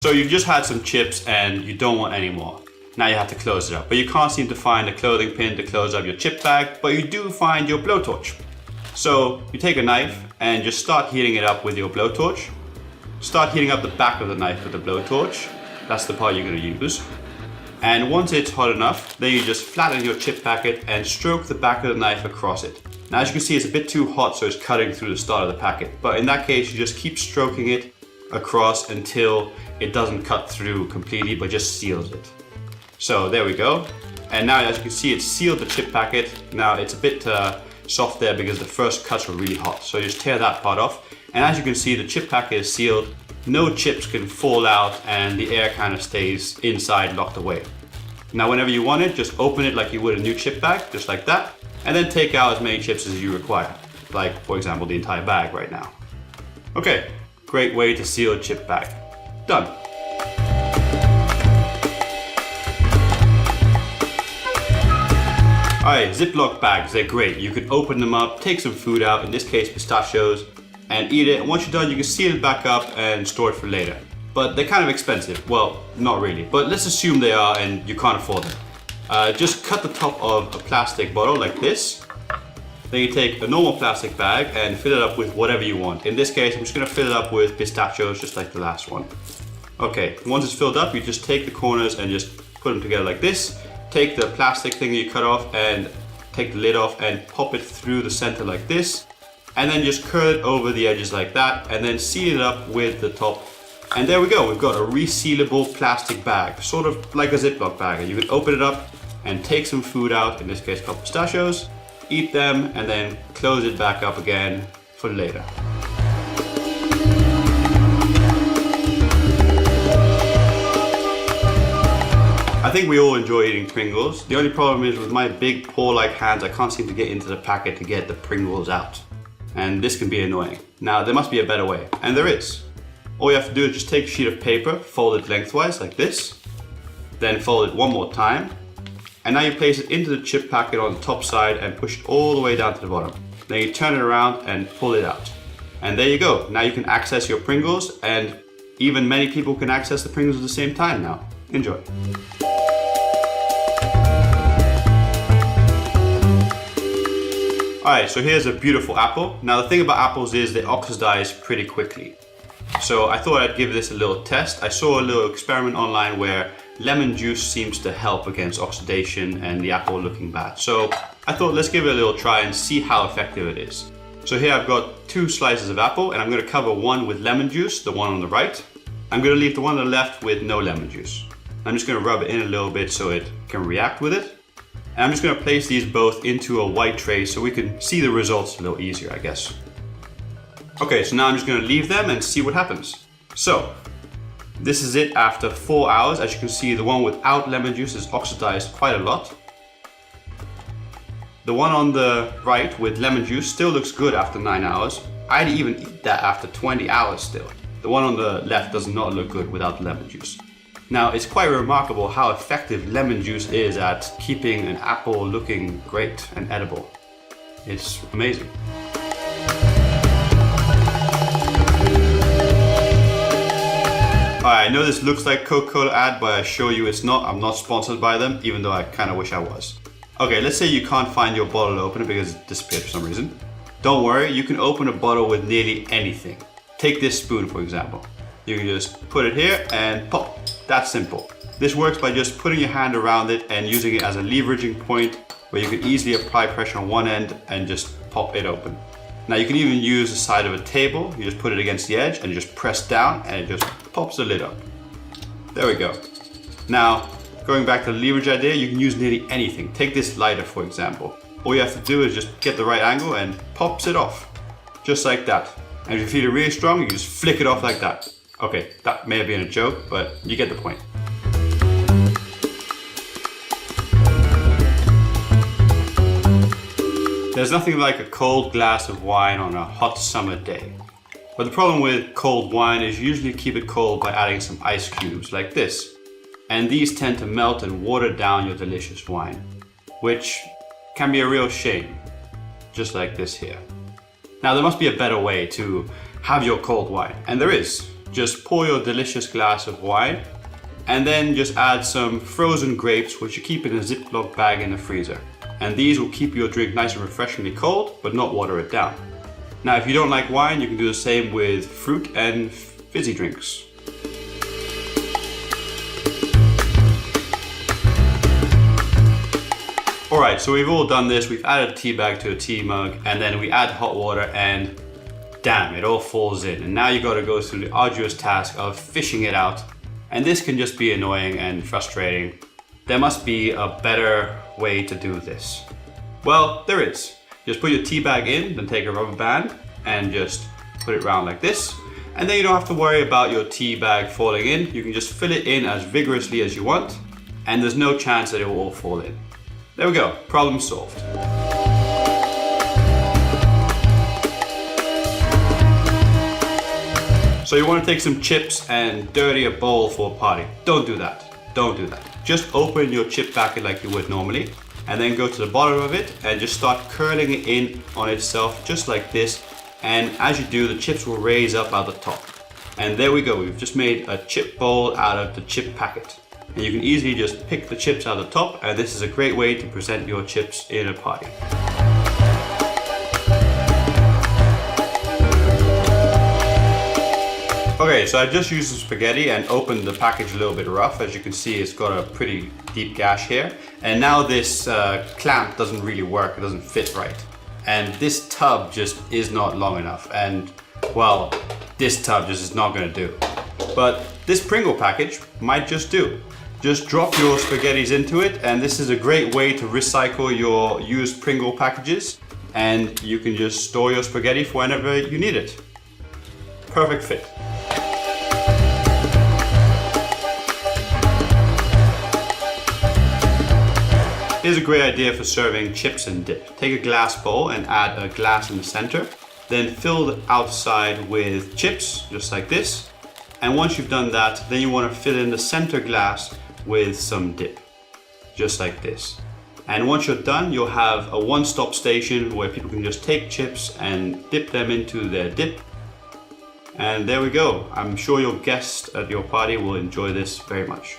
So you've just had some chips and you don't want any more. Now you have to close it up, but you can't seem to find a clothing pin to close up your chip bag, but you do find your blowtorch. So you take a knife and just start heating it up with your blowtorch. Start heating up the back of the knife with the blowtorch. That's the part you're going to use. And once it's hot enough, then you just flatten your chip packet and stroke the back of the knife across it. Now as you can see, it's a bit too hot, so it's cutting through the start of the packet. But in that case, you just keep stroking it across until it doesn't cut through completely, but just seals it. So there we go. And now as you can see, it's sealed the chip packet. Now it's a bit soft there because the first cuts were really hot. So you just tear that part off. And as you can see, the chip packet is sealed. No chips can fall out and the air kind of stays inside locked away. Now whenever you want it, just open it like you would a new chip bag, just like that. And then take out as many chips as you require. Like for example, the entire bag right now. Okay, great way to seal a chip bag. Done. Alright, Ziploc bags, they're great. You can open them up, take some food out, in this case pistachios, and eat it. And once you're done, you can seal it back up and store it for later. But they're kind of expensive. Well, not really, but let's assume they are and you can't afford them. Just cut the top of a plastic bottle like this. Then you take a normal plastic bag and fill it up with whatever you want. In this case, I'm just gonna fill it up with pistachios, just like the last one. Okay, once it's filled up, you just take the corners and just put them together like this. Take the plastic thing that you cut off and take the lid off and pop it through the center like this. And then just curl it over the edges like that and then seal it up with the top. And there we go, we've got a resealable plastic bag, sort of like a Ziploc bag. And you can open it up and take some food out, in this case called pistachios, eat them and then close it back up again for later. I think we all enjoy eating Pringles. The only problem is with my big paw-like hands, I can't seem to get into the packet to get the Pringles out. And this can be annoying. Now, there must be a better way, and there is. All you have to do is just take a sheet of paper, fold it lengthwise like this, then fold it one more time, and now you place it into the chip packet on the top side and push it all the way down to the bottom. Then you turn it around and pull it out. And there you go. Now you can access your Pringles, and even many people can access the Pringles at the same time now. Enjoy. Alright, so here's a beautiful apple. Now the thing about apples is they oxidize pretty quickly. So I thought I'd give this a little test. I saw a little experiment online where lemon juice seems to help against oxidation and the apple looking bad. So I thought let's give it a little try and see how effective it is. So here I've got 2 slices of apple and I'm going to cover one with lemon juice, the one on the right. I'm going to leave the one on the left with no lemon juice. I'm just going to rub it in a little bit so it can react with it. And I'm just going to place these both into a white tray so we can see the results a little easier, I guess. Okay, so now I'm just going to leave them and see what happens. So, this is it after 4 hours. As you can see, the one without lemon juice is oxidized quite a lot. The one on the right with lemon juice still looks good after 9 hours. I'd even eat that after 20 hours still. The one on the left does not look good without lemon juice. Now, it's quite remarkable how effective lemon juice is at keeping an apple looking great and edible. It's amazing. Alright, I know this looks like Coca-Cola ad, but I assure you it's not. I'm not sponsored by them, even though I kind of wish I was. Okay, let's say you can't find your bottle opener because it disappeared for some reason. Don't worry, you can open a bottle with nearly anything. Take this spoon, for example. You can just put it here and pop. That's simple. This works by just putting your hand around it and using it as a leveraging point where you can easily apply pressure on one end and just pop it open. Now you can even use the side of a table. You just put it against the edge and you just press down and it just pops the lid up. There we go. Now, going back to the leverage idea, you can use nearly anything. Take this lighter, for example. All you have to do is just get the right angle and pops it off. Just like that. And if you feel it really strong, you just flick it off like that. Okay, that may have been a joke, but you get the point. There's nothing like a cold glass of wine on a hot summer day. But the problem with cold wine is you usually keep it cold by adding some ice cubes like this. And these tend to melt and water down your delicious wine, which can be a real shame, just like this here. Now there must be a better way to have your cold wine, and there is. just pour your delicious glass of wine and then just add some frozen grapes which you keep in a Ziploc bag in the freezer. And these will keep your drink nice and refreshingly cold but not water it down. Now if you don't like wine, you can do the same with fruit and fizzy drinks. Alright, so we've all done this. We've added a tea bag to a tea mug and then we add hot water and damn, it all falls in. And now you got to go through the arduous task of fishing it out. And this can just be annoying and frustrating. There must be a better way to do this. Well, there is. Just put your tea bag in, then take a rubber band and just put it around like this. And then you don't have to worry about your tea bag falling in. You can just fill it in as vigorously as you want. And there's no chance that it will all fall in. There we go, problem solved. So you want to take some chips and dirty a bowl for a party. Don't do that, don't do that. Just open your chip packet like you would normally and then go to the bottom of it and just start curling it in on itself just like this. And as you do, the chips will raise up out the top. And there we go, we've just made a chip bowl out of the chip packet. And you can easily just pick the chips out of the top, and this is a great way to present your chips in a party. Okay, so I just used some spaghetti and opened the package a little bit rough. As you can see, it's got a pretty deep gash here. And now this clamp doesn't really work, it doesn't fit right. And this tub just is not long enough. And well, this tub just is not gonna do. But this Pringle package might just do. Just drop your spaghettis into it, and this is a great way to recycle your used Pringle packages, and you can just store your spaghetti for whenever you need it. Perfect fit. Here's a great idea for serving chips and dip. Take a glass bowl and add a glass in the center, then fill the outside with chips, just like this. And once you've done that, then you want to fill in the center glass with some dip, just like this. And once you're done, you'll have a one-stop station where people can just take chips and dip them into their dip. And there we go. I'm sure your guests at your party will enjoy this very much.